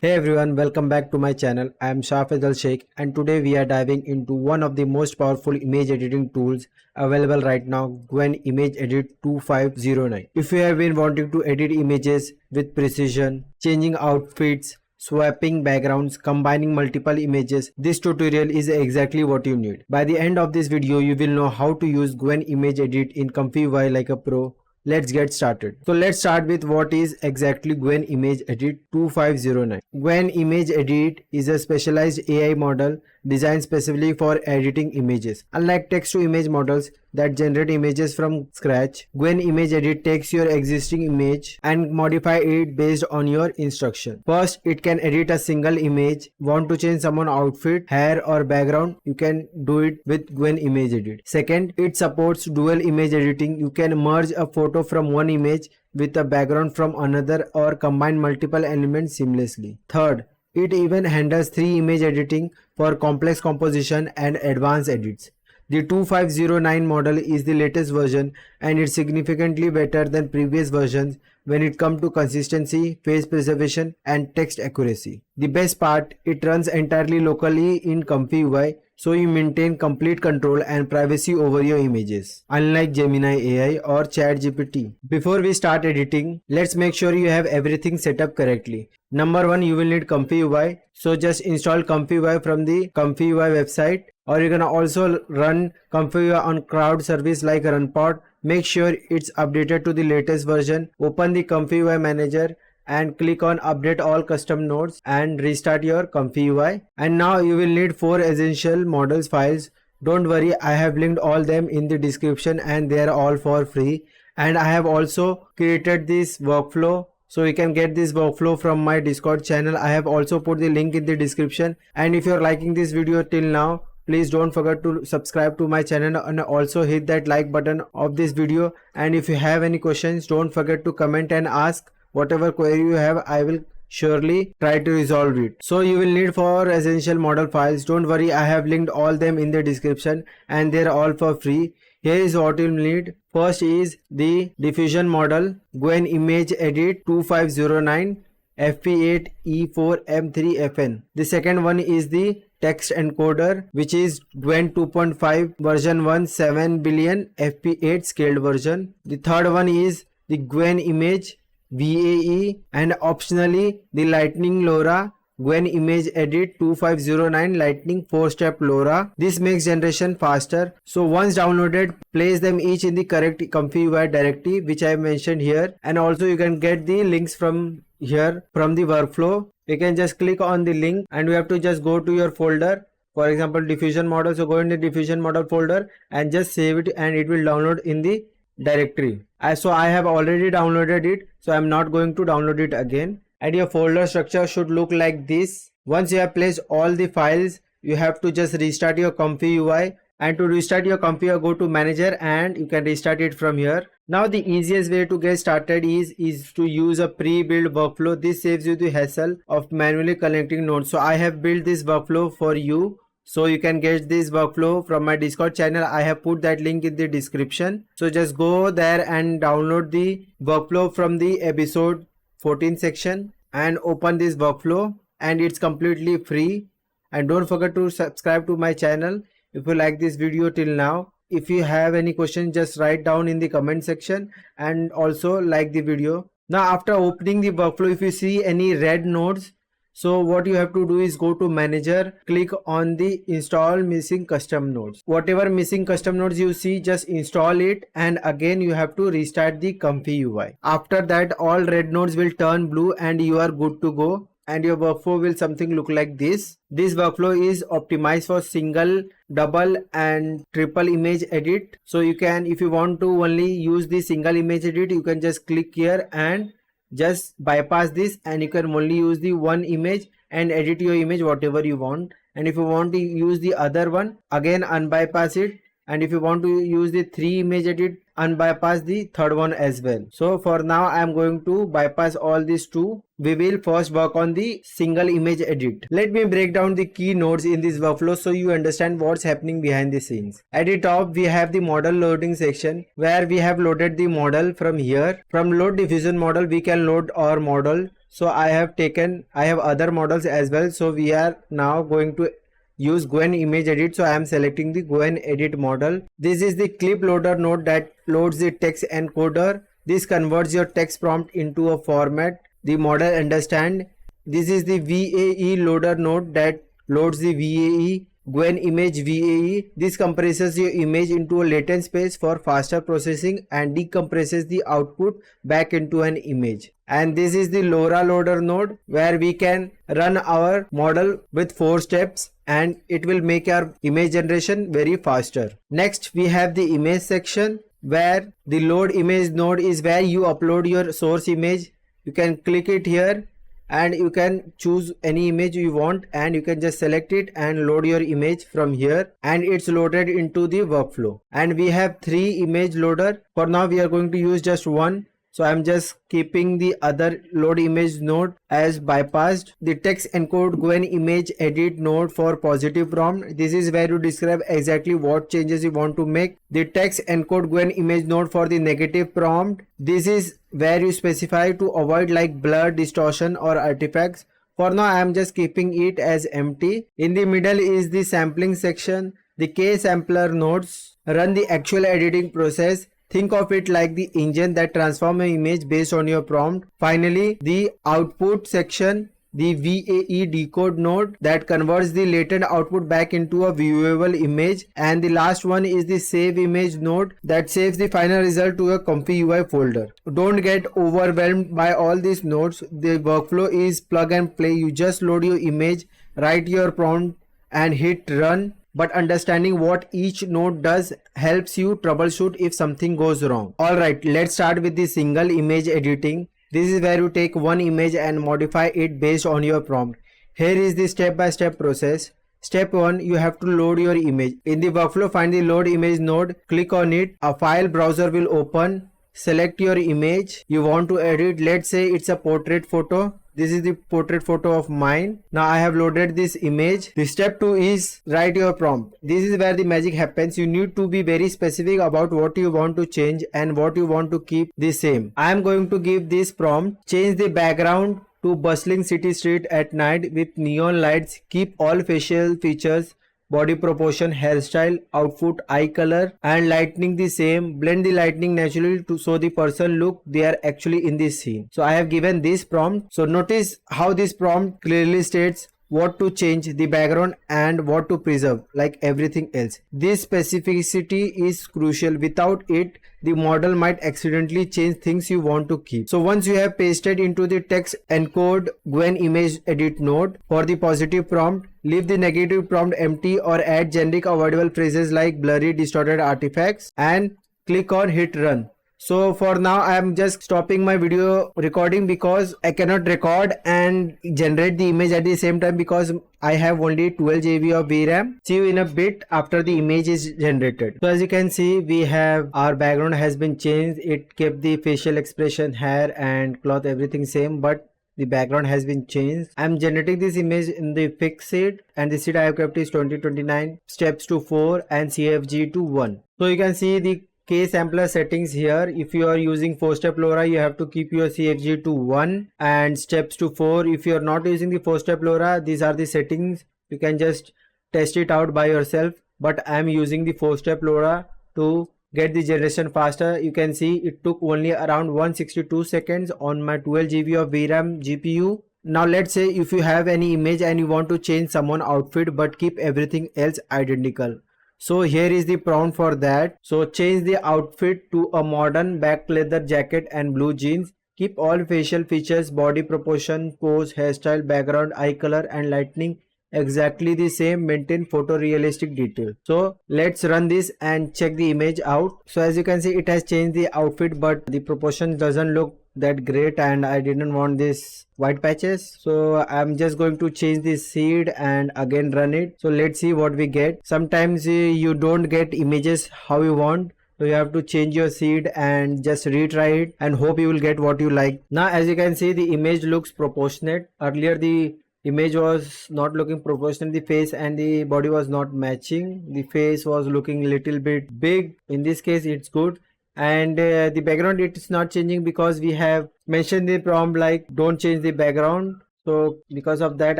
Hey everyone, welcome back to my channel. I am Shafez Al Sheikh and today we are diving into one of the most powerful image editing tools available right now, Gwen Image Edit 2509. If you have been wanting to edit images with precision, changing outfits, swapping backgrounds, combining multiple images, this tutorial is exactly what you need. By the end of this video, you will know how to use Gwen Image Edit in Comfy UI like a pro. Let's get started. So let's start with what is exactly Gwen Image Edit 2509. Gwen Image Edit is a specialized AI model designed specifically for editing images. Unlike text-to-image models that generate images from scratch, Gwen Image Edit takes your existing image and modify it based on your instruction. First, it can edit a single image. Want to change someone's outfit, hair or background? You can do it with Gwen Image Edit. Second, it supports dual image editing. You can merge a photo from one image with a background from another or combine multiple elements seamlessly. Third, it even handles 3 image editing for complex composition and advanced edits. The 2509 model is the latest version and it's significantly better than previous versions when it comes to consistency, phase preservation and text accuracy. The best part, it runs entirely locally in Comfy UI, so you maintain complete control and privacy over your images, unlike Gemini AI or ChatGPT. Before we start editing, let's make sure you have everything set up correctly. Number 1, you will need Comfy UI, so just install Comfy UI from the Comfy UI website, or you can also run Comfy UI on cloud service like Runpod. Make sure it's updated to the latest version. Open the Comfy UI manager and click on update all custom nodes and restart your Comfy UI. And now you will need 4 essential models files. Don't worry, I have linked all them in the description and they are all for free. And I have also created this workflow, so you can get this workflow from my Discord channel. I have also put the link in the description. And if you're liking this video till now, please don't forget to subscribe to my channel and also hit that like button of this video. And if you have any questions, don't forget to comment and ask. Whatever query you have, I will surely try to resolve it. So you will need 4 essential model files. Don't worry, I have linked all them in the description and they're all for free. Here is what you'll need. First is the diffusion model, Gwen Image Edit 2509 FP8E4M3FN. The second one is the text encoder, which is Gwen 2.5 version 1 7 billion FP8 scaled version. The third one is the Gwen Image VAE, and optionally the Lightning LoRa Gwen Image Edit 2509 Lightning 4-step LoRa. This makes generation faster. So once downloaded, place them each in the correct Comfy UI directory which I mentioned here, and also you can get the links from here from the workflow. You can just click on the link and you have to just go to your folder, for example diffusion model. So go in the diffusion model folder and just save it and it will download in the directory. So I have already downloaded it, so I'm not going to download it again. And your folder structure should look like this. Once you have placed all the files, you have to just restart your Comfy UI. And to restart your Comfy UI, go to manager and you can restart it from here. Now the easiest way to get started is to use a pre-built workflow. This saves you the hassle of manually connecting nodes. So I have built this workflow for you. So you can get this workflow from my Discord channel. I have put that link in the description. So just go there and download the workflow from the episode 14 section and open this workflow, and it's completely free. And don't forget to subscribe to my channel if you like this video till now. If you have any questions, just write down in the comment section and also like the video. Now after opening the workflow, if you see any red nodes, so what you have to do is go to manager, click on the install missing custom nodes. Whatever missing custom nodes you see, just install it, and again you have to restart the Comfy UI. After that, all red nodes will turn blue and you are good to go, and your workflow will something look like this. This workflow is optimized for single, double and triple image edit. So you can, if you want to only use the single image edit, you can just click here and just bypass this, and you can only use the one image and edit your image whatever you want. And if you want to use the other one, again unbypass it, and if you want to use the 3 image edit, unbypass the third one as well. So for now I am going to bypass all these 2. We will first work on the single image edit. Let me break down the key nodes in this workflow so you understand what's happening behind the scenes. At the top we have the model loading section where we have loaded the model from here. From load diffusion model we can load our model. So I have other models as well. So we are now going to use Gwen image edit. So I am selecting the Gwen edit model. This is the clip loader node that loads the text encoder. This converts your text prompt into a format the model understand. This is the VAE loader node that loads the VAE. Gwen image VAE. This compresses your image into a latent space for faster processing and decompresses the output back into an image. And this is the LoRa loader node where we can run our model with 4 steps and it will make our image generation very faster. Next we have the image section where the load image node is where you upload your source image. You can click it here and you can choose any image you want and you can just select it and load your image from here and it's loaded into the workflow. And we have 3 image loader. For now we are going to use just one. So I'm just keeping the other load image node as bypassed. The text encode Gwen image edit node for positive prompt. This is where you describe exactly what changes you want to make. The text encode Gwen image node for the negative prompt. This is where you specify to avoid like blur, distortion or artifacts. For now I am just keeping it as empty. In the middle is the sampling section. The K sampler nodes run the actual editing process. Think of it like the engine that transforms an image based on your prompt. Finally, the output section, the VAE decode node that converts the latent output back into a viewable image. And the last one is the save image node that saves the final result to a Comfy UI folder. Don't get overwhelmed by all these nodes. The workflow is plug and play. You just load your image, write your prompt and hit run. But understanding what each node does helps you troubleshoot if something goes wrong. Alright, let's start with the single image editing. This is where you take one image and modify it based on your prompt. Here is the step-by-step process. Step 1, you have to load your image. In the workflow, find the load image node, click on it. A file browser will open. Select your image you want to edit. Let's say it's a portrait photo. This is the portrait photo of mine. Now I have loaded this image. The step 2 is write your prompt. This is where the magic happens. You need to be very specific about what you want to change and what you want to keep the same. I am going to give this prompt. Change the background to bustling city street at night with neon lights. Keep all facial features, body proportion, hairstyle, outfit, eye color and lightning the same. Blend the lightning naturally to so the person look they are actually in this scene. So I have given this prompt. So notice how this prompt clearly states what to change, the background and what to preserve, like everything else. This specificity is crucial. Without it, the model might accidentally change things you want to keep. So once you have pasted into the text encode Gwen image edit node for the positive prompt, leave the negative prompt empty or add generic avoidable phrases like blurry, distorted artifacts and click on hit run. So for now I am just stopping my video recording because I cannot record and generate the image at the same time because I have only 12 GB of VRAM. See you in a bit after the image is generated. So as you can see, we have our background has been changed. It kept the facial expression, hair and cloth everything same, but the background has been changed. I am generating this image in the fixed seed and the seed I have kept is 2029, steps to 4 and CFG to 1. So you can see the K sampler settings here. If you are using 4-step LoRa, you have to keep your CFG to 1 and steps to 4. If you are not using the 4-step LoRa, these are the settings. You can just test it out by yourself. But I am using the 4-step LoRa to get the generation faster. You can see it took only around 162 seconds on my 12 GB of VRAM GPU. Now let's say if you have any image and you want to change someone outfit but keep everything else identical. So here is the prompt for that. So change the outfit to a modern back leather jacket and blue jeans. Keep all facial features, body proportion, pose, hairstyle, background, eye color and lighting exactly the same. Maintain photorealistic detail. So let's run this and check the image out. So as you can see, it has changed the outfit but the proportion doesn't look that great and I didn't want this white patches. So I'm just going to change the seed and again run it. So let's see what we get. Sometimes you don't get images how you want. So you have to change your seed and just retry it and hope you will get what you like. Now as you can see, the image looks proportionate. Earlier the image was not looking proportionate. The face and the body was not matching. The face was looking little bit big. In this case it's good. and the background, it's not changing because we have mentioned the prompt like don't change the background. So because of that,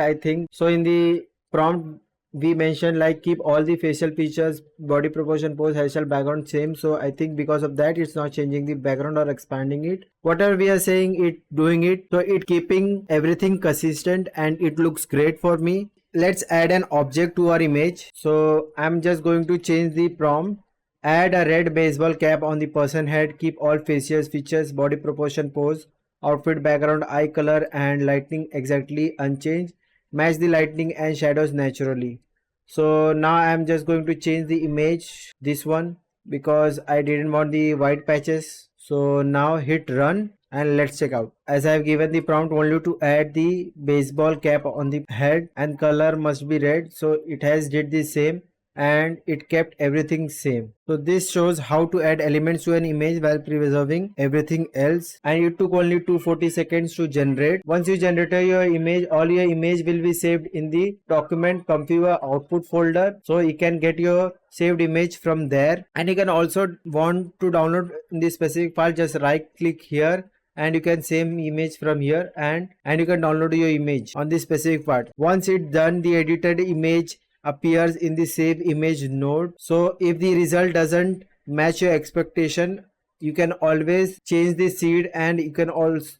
I think so in the prompt we mentioned like keep all the facial features, body proportion, pose, hairstyle, background same. So I think because of that, it's not changing the background or expanding it. Whatever we are saying, it doing it, so it keeping everything consistent and it looks great for me. Let's add an object to our image. So I'm just going to change the prompt. Add a red baseball cap on the person head. Keep all facial features, body proportion, pose, outfit, background, eye color and lighting exactly unchanged. Match the lighting and shadows naturally. So now I'm just going to change the image, this one, because I didn't want the white patches. So now hit run and let's check out. As I have given the prompt only to add the baseball cap on the head and color must be red, so it has did the same and it kept everything same. So this shows how to add elements to an image while preserving everything else, and it took only 240 seconds to generate. Once you generate your image, all your image will be saved in the document configure output folder, so you can get your saved image from there. And you can also want to download in the specific file, just right click here and you can save image from here and you can download your image on this specific part. Once it's done, the edited image appears in the save image node. So if the result doesn't match your expectation, you can always change the seed and you can always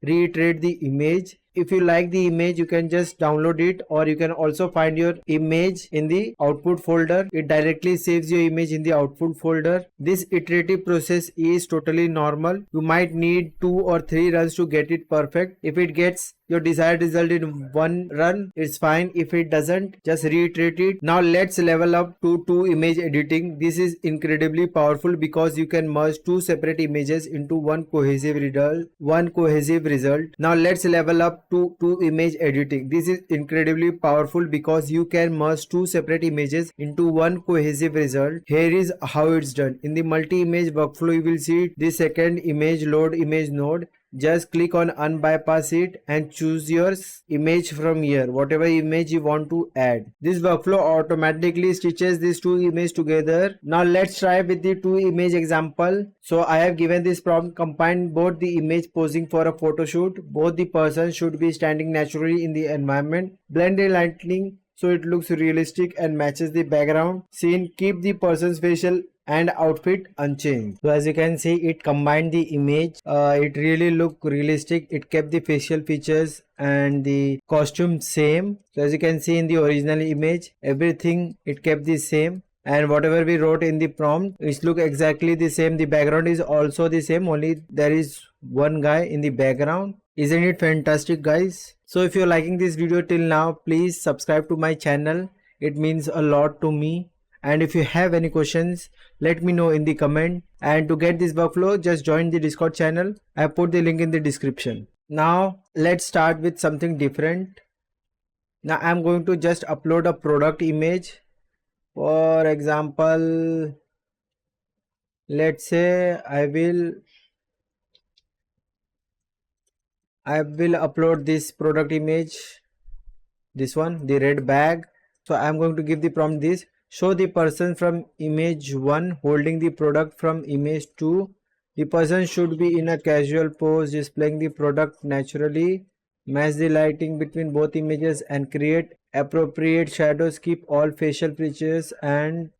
reiterate the image. If you like the image, you can just download it, or you can also find your image in the output folder. It directly saves your image in the output folder. This iterative process is totally normal. You might need 2 or 3 runs to get it perfect. If it gets your desired result in one run, it's fine. If it doesn't, just reiterate it. Now let's level up to 2 image editing. This is incredibly powerful because you can merge 2 separate images into one cohesive result. Now let's level up to 2 image editing. This is incredibly powerful because you can merge 2 separate images into one cohesive result. Here is how it's done. In the multi-image workflow, you will see the second image load image node. Just click on unbypass it and choose your image from here, whatever image you want to add. This workflow automatically stitches these 2 images together. Now let's try with the 2 image example. So I have given this prompt, combine both the image posing for a photo shoot. Both the person should be standing naturally in the environment. Blend the lighting so it looks realistic and matches the background scene. Keep the person's facial and outfit unchanged. So as you can see, it combined the image. It really looked realistic. It kept the facial features and the costume same. So as you can see in the original image, everything it kept the same, and whatever we wrote in the prompt, it look exactly the same. The background is also the same, only there is one guy in the background. Isn't it fantastic, guys? So if you're liking this video till now, please subscribe to my channel. It means a lot to me. And if you have any questions, let me know in the comment. And to get this workflow, just join the Discord channel. I put the link in the description. Now let's start with something different. Now I'm going to just upload a product image. For example, let's say I will upload this product image, this one, the red bag. So I'm going to give the prompt this. Show the person from image 1 holding the product from image 2. The person should be in a casual pose, displaying the product naturally. Match the lighting between both images and create appropriate shadows. Keep all facial features and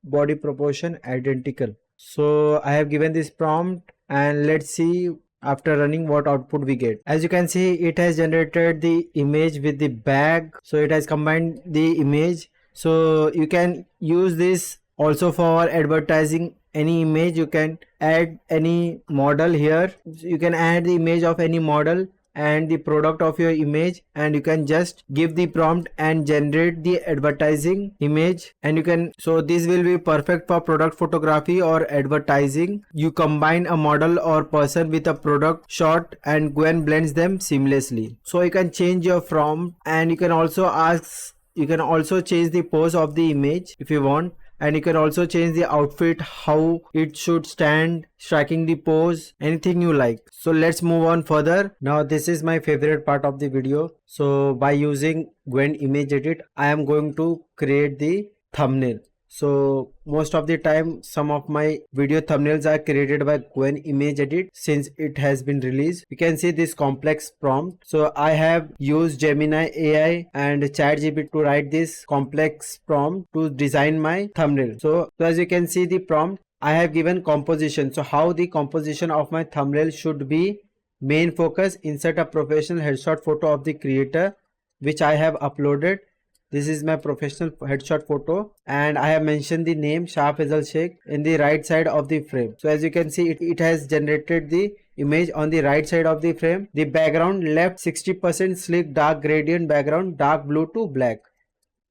body proportion identical. So I have given this prompt and let's see after running what output we get. As you can see, it has generated the image with the bag, so it has combined the image. So you can use this also for advertising any image. You can add any model here. You can add the image of any model and the product of your image, and you can just give the prompt and generate the advertising image. And you can, so this will be perfect for product photography or advertising. You combine a model or person with a product shot and Gwen blends them seamlessly. So you can change your prompt, and you can also change the pose of the image if you want. And you can also change the outfit, how it should stand, striking the pose, anything you like. So let's move on further. Now this is my favorite part of the video. So by using Gwen Image Edit, I am going to create the thumbnail. So most of the time some of my video thumbnails are created by Gwen Image Edit since it has been released. You can see this complex prompt. So I have used Gemini AI and ChatGPT to write this complex prompt to design my thumbnail. So as you can see the prompt, I have given composition. So how the composition of my thumbnail should be: main focus, insert a professional headshot photo of the creator, which I have uploaded. This is my professional headshot photo, and I have mentioned the name Shah Faisal Sheikh in the right side of the frame. So as you can see, it has generated the image on the right side of the frame. The background left 60% sleek dark gradient background, dark blue to black.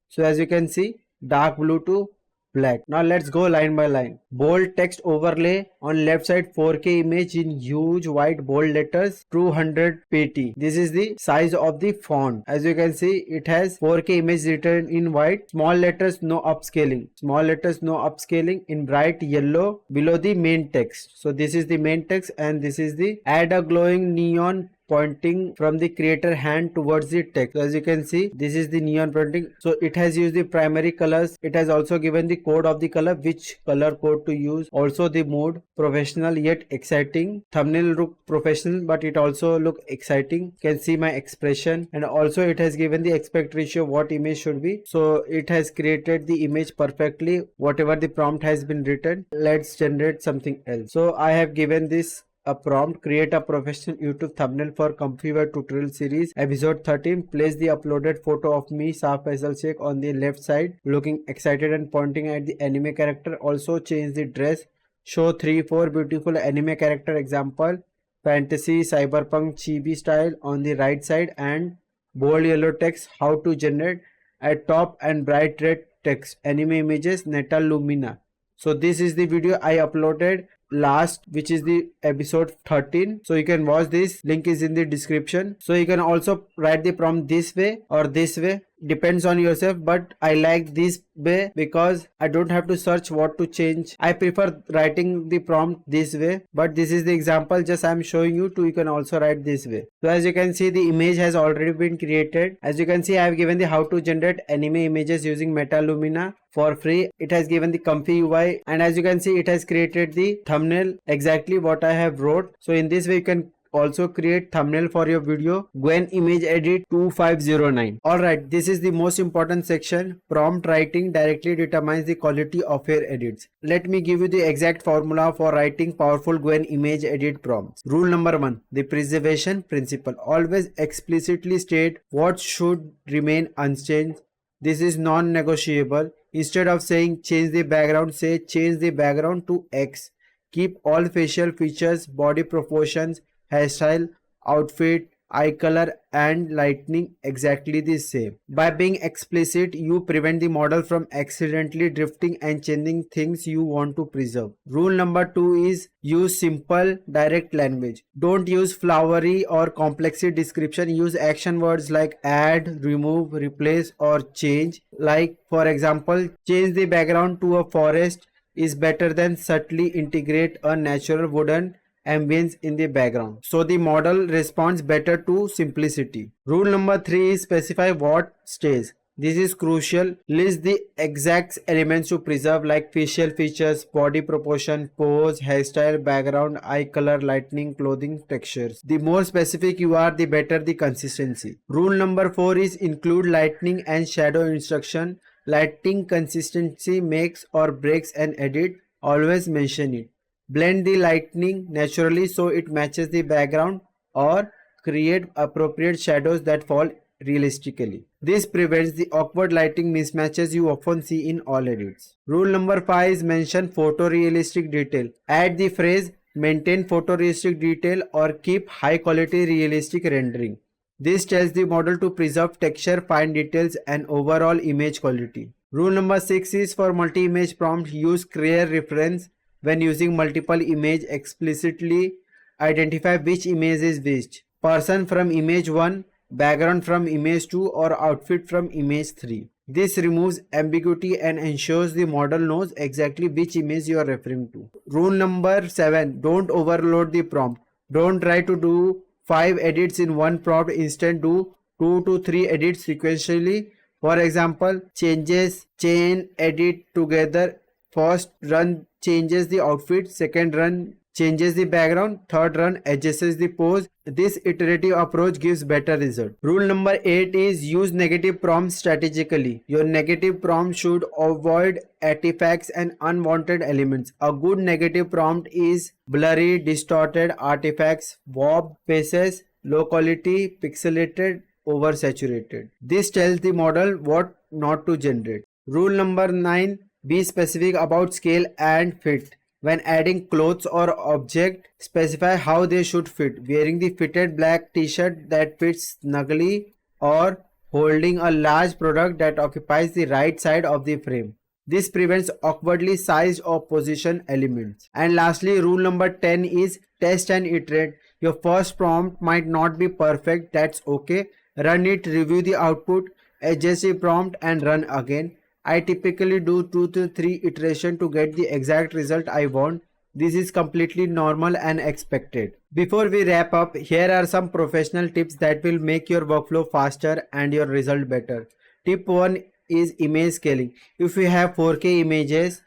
So as you can see, dark blue to black. Now let's go line by line. Bold text overlay on left side, 4K image in huge white bold letters, 200 pt. This is the size of the font. As you can see, it has 4K image written in white, small letters, no upscaling. Small letters, no upscaling, in bright yellow below the main text. So this is the main text, and this is the add a glowing neon pointing from the creator hand towards the text. So as you can see, this is the neon pointing. So it has used the primary colors. It has also given the code of the color, which color code to use. Also the mood, professional yet exciting. Thumbnail look professional, but it also look exciting. You can see my expression, and also it has given the aspect ratio, what image should be. So it has created the image perfectly, whatever the prompt has been written. Let's generate something else. So I have given this a prompt: create a professional YouTube thumbnail for Comfyware tutorial series episode 13. Place the uploaded photo of me, Shah Faisal Sheikh, on the left side looking excited and pointing at the anime character. Also change the dress. Show 3-4 beautiful anime character example, fantasy, cyberpunk, chibi style on the right side, and bold yellow text, how to generate at top, and bright red text, anime images, Neta Lumina. So this is the video I uploaded last, which is the episode 13. So you can watch this, link is in the description. So you can also write the prompt this way or this way, depends on yourself, but I like this way because I don't have to search what to change. I prefer writing the prompt this way, but this is the example just I'm showing you to. You can also write this way. So as you can see, the image has already been created. As you can see, I have given the how to generate anime images using Meta Lumina for free. It has given the comfy UI, and as you can see, it has created the thumbnail exactly what I have wrote. So in this way, you can also create thumbnail for your video. Gwen Image Edit 2509. Alright, this is the most important section. Prompt writing directly determines the quality of your edits. Let me give you the exact formula for writing powerful Gwen Image Edit prompts. Rule number 1, the preservation principle. Always explicitly state what should remain unchanged. This is non-negotiable. Instead of saying change the background, say change the background to X. Keep all facial features, body proportions, hairstyle, outfit, eye color and lighting exactly the same. By being explicit, you prevent the model from accidentally drifting and changing things you want to preserve. Rule number 2 is use simple, direct language. Don't use flowery or complexity description. Use action words like add, remove, replace or change. Like for example, change the background to a forest is better than subtly integrate a natural wooden ambience in the background. So the model responds better to simplicity. Rule number 3 is specify what stays. This is crucial. List the exact elements to preserve like facial features, body proportion, pose, hairstyle, background, eye color, lighting, clothing, textures. The more specific you are, the better the consistency. Rule number 4 is include lighting and shadow instruction. Lighting consistency makes or breaks an edit. Always mention it. Blend the lighting naturally so it matches the background, or create appropriate shadows that fall realistically. This prevents the awkward lighting mismatches you often see in all edits. Rule number 5 is mention photorealistic detail. Add the phrase maintain photorealistic detail or keep high quality realistic rendering. This tells the model to preserve texture, fine details and overall image quality. Rule number 6 is for multi-image prompt, use clear reference. When using multiple images, explicitly identify which image is which. Person from image 1, background from image 2 or outfit from image 3. This removes ambiguity and ensures the model knows exactly which image you are referring to. Rule number 7, don't overload the prompt. Don't try to do 5 edits in one prompt. Instead do 2 to 3 edits sequentially For example, changes chain edit together. First run changes the outfit, second run changes the background, third run adjusts the pose. This iterative approach gives better result. Rule number 8 is use negative prompts strategically. Your negative prompt should avoid artifacts and unwanted elements. A good negative prompt is blurry, distorted artifacts, warped faces, low quality, pixelated, oversaturated. This tells the model what not to generate. Rule number 9, be specific about scale and fit. When adding clothes or object, specify how they should fit. Wearing the fitted black t-shirt that fits snugly or holding a large product that occupies the right side of the frame. This prevents awkwardly sized or positioned elements. And lastly, rule number 10 is test and iterate. Your first prompt might not be perfect, that's okay. Run it, review the output, adjust the prompt and run again. I typically do 2 to 3 iterations to get the exact result I want. This is completely normal and expected. Before we wrap up, here are some professional tips that will make your workflow faster and your result better. Tip 1 is image scaling. If you have 4K images,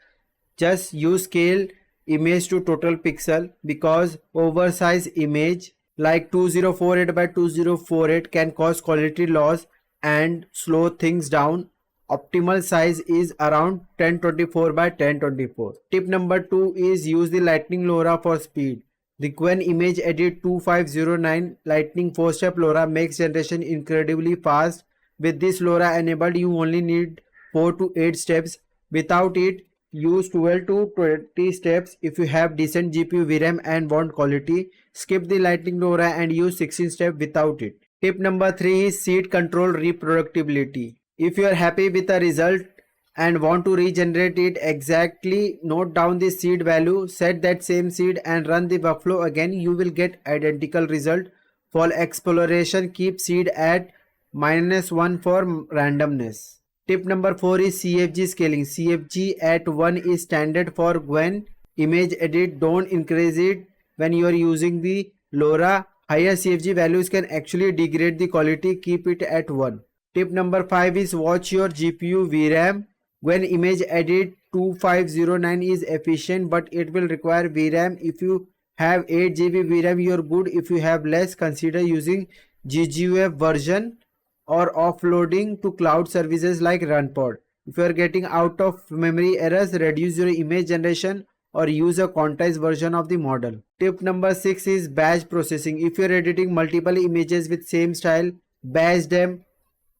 just use scale image to total pixel, because oversized image like 2048 by 2048 can cause quality loss and slow things down. Optimal size is around 1024 by 1024. Tip number 2 is use the Lightning LoRa for speed. The Gwen Image Edit 2509 Lightning 4-step LoRa makes generation incredibly fast. With this LoRa enabled, you only need 4 to 8 steps. Without it, use 12 to 20 steps. If you have decent GPU VRAM and want quality, skip the Lightning LoRa and use 16 steps without it. Tip number 3 is seed control reproducibility. If you are happy with the result and want to regenerate it exactly, note down the seed value, set that same seed and run the workflow again. You will get identical result. For exploration, keep seed at -1 for randomness. Tip number 4 is CFG scaling. CFG at 1 is standard for Gwen Image Edit. Don't increase it when you are using the LoRa. Higher CFG values can actually degrade the quality. Keep it at 1. Tip number 5 is watch your GPU VRAM. When Image Edit 2509 is efficient, but it will require VRAM. If you have 8 GB VRAM, you are good. If you have less, consider using GGUF version or offloading to cloud services like Runpod. If you are getting out of memory errors, reduce your image generation or use a quantized version of the model. Tip number 6 is batch processing. If you are editing multiple images with same style, batch them.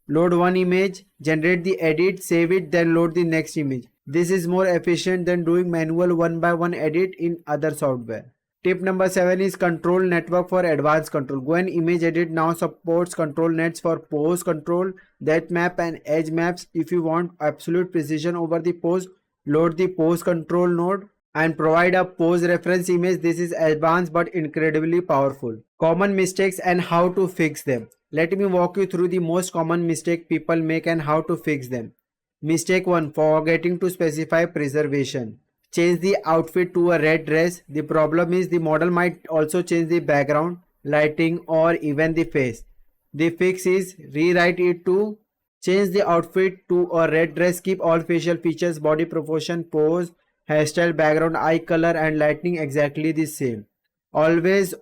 Load one image, generate the edit, save it, then load the next image. This is more efficient than doing manual one by one edit in other software. Tip number 7 is control network for advanced control. Gwen Image Edit now supports control nets for pose control, depth map and edge maps. If you want absolute precision over the pose, load the pose control node and provide a pose reference image. This is advanced but incredibly powerful. Common mistakes and how to fix them. Let me walk you through the most common mistake people make and how to fix them. Mistake 1. Forgetting to specify preservation. Change the outfit to a red dress. The problem is the model might also change the background, lighting or even the face. The fix is rewrite it to change the outfit to a red dress. Keep all facial features, body proportion, pose, hairstyle, background, eye color and lighting exactly the same. Always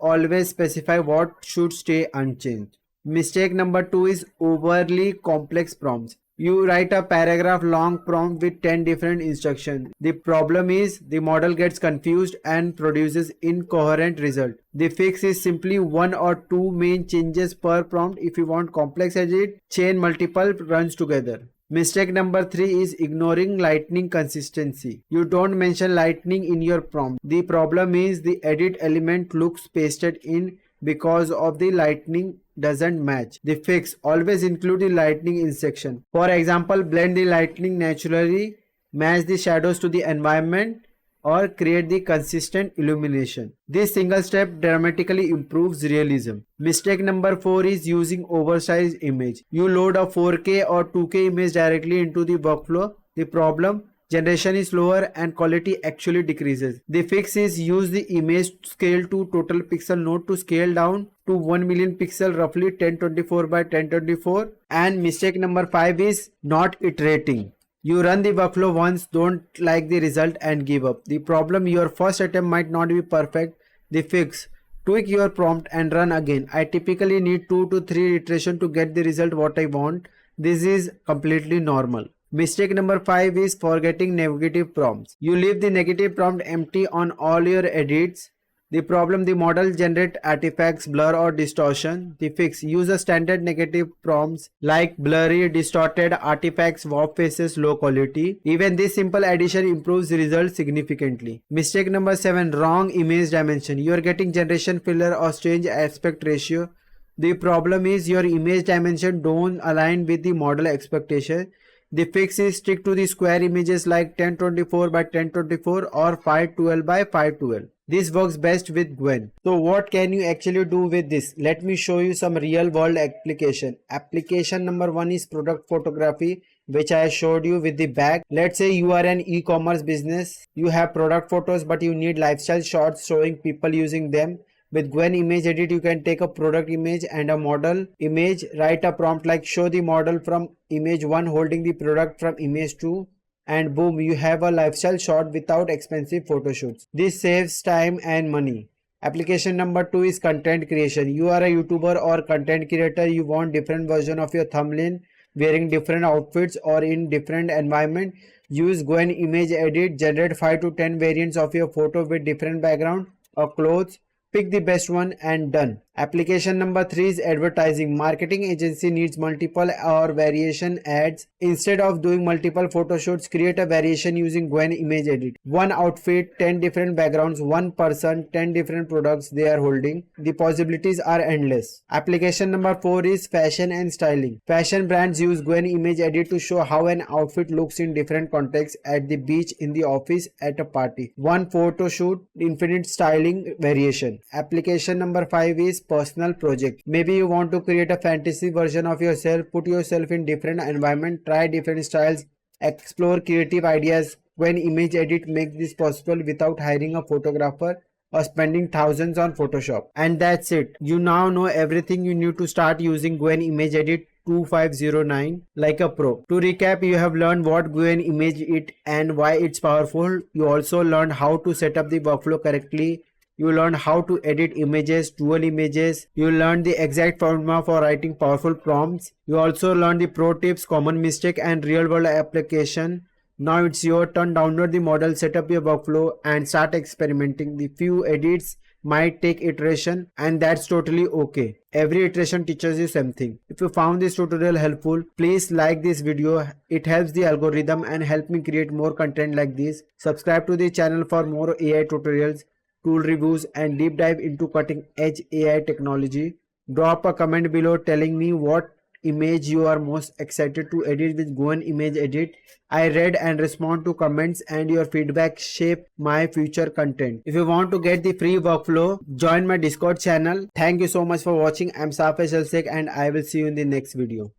specify what should stay unchanged. Mistake number 2 is overly complex prompts. You write a paragraph long prompt with 10 different instructions. The problem is the model gets confused and produces incoherent result. The fix is simply 1 or 2 main changes per prompt. If you want complex edit, chain multiple runs together. Mistake number 3 is ignoring lightning consistency. You don't mention lightning in your prompt. The problem is the edit element looks pasted in because of the lightning doesn't match. The fix: always include the lightning in section. For example, blend the lightning naturally, match the shadows to the environment, or create the consistent illumination. This single step dramatically improves realism. Mistake number 4 is using oversized image. You load a 4K or 2K image directly into the workflow. The problem: generation is slower and quality actually decreases. The fix is use the image scale to total pixel node to scale down to 1 million pixel, roughly 1024 by 1024. And mistake number 5 is not iterating. You run the workflow once, don't like the result and give up. The problem, your first attempt might not be perfect. The fix, tweak your prompt and run again. I typically need 2 to 3 iterations to get the result what I want. This is completely normal. Mistake number 5 is forgetting negative prompts. You leave the negative prompt empty on all your edits. The problem, the model generate artifacts, blur or distortion. The fix, use a standard negative prompts like blurry, distorted, artifacts, warp faces, low quality. Even this simple addition improves the results significantly. Mistake number 7, wrong image dimension. You are getting generation filler or strange aspect ratio. The problem is your image dimension don't align with the model expectation. The fix is stick to the square images like 1024 by 1024 or 512 by 512. This works best with Gwen. So what can you actually do with this? Let me show you some real world application. Application number 1 is product photography, which I showed you with the bag. Let's say you are an e-commerce business. You have product photos but you need lifestyle shots showing people using them. With Gwen Image Edit, you can take a product image and a model image, write a prompt like show the model from image 1 holding the product from image 2, and boom, you have a lifestyle shot without expensive photo shoots. This saves time and money. Application number 2 is content creation. You are a YouTuber or content creator. You want different version of your thumbnail wearing different outfits or in different environment. Use Gwen Image Edit, generate 5 to 10 variants of your photo with different background or clothes. Pick the best one and done. Application number 3 is advertising. Marketing agency needs multiple or variation ads. Instead of doing multiple photo shoots, create a variation using Gwen Image Edit. One outfit, 10 different backgrounds, one person, 10 different products they are holding. The possibilities are endless. Application number 4 is fashion and styling. Fashion brands use Gwen Image Edit to show how an outfit looks in different contexts, at the beach, in the office, at a party. One photo shoot, infinite styling variation. Application number 5 is personal project. Maybe you want to create a fantasy version of yourself, put yourself in different environment, try different styles, explore creative ideas. When Image Edit makes this possible without hiring a photographer or spending thousands on Photoshop. And that's it. You now know everything you need to start using Gwen Image Edit 2509 like a pro. To recap, you have learned what Gwen Image Edit and why it's powerful. You also learned how to set up the workflow correctly. You learned how to edit images, dual images. You learned the exact formula for writing powerful prompts. You also learned the pro tips, common mistake and real world application. Now it's your turn. Download the model, set up your workflow and start experimenting. The few edits might take iteration and that's totally okay. Every iteration teaches you something. If you found this tutorial helpful, please like this video. It helps the algorithm and help me create more content like this. Subscribe to the channel for more AI tutorials, tool reviews and deep dive into cutting edge AI technology. Drop a comment below telling me what image you are most excited to edit with Gwen Image Edit. I read and respond to comments and your feedback shape my future content. If you want to get the free workflow, join my Discord channel. Thank you so much for watching. I'm Safez Jalsek and I will see you in the next video.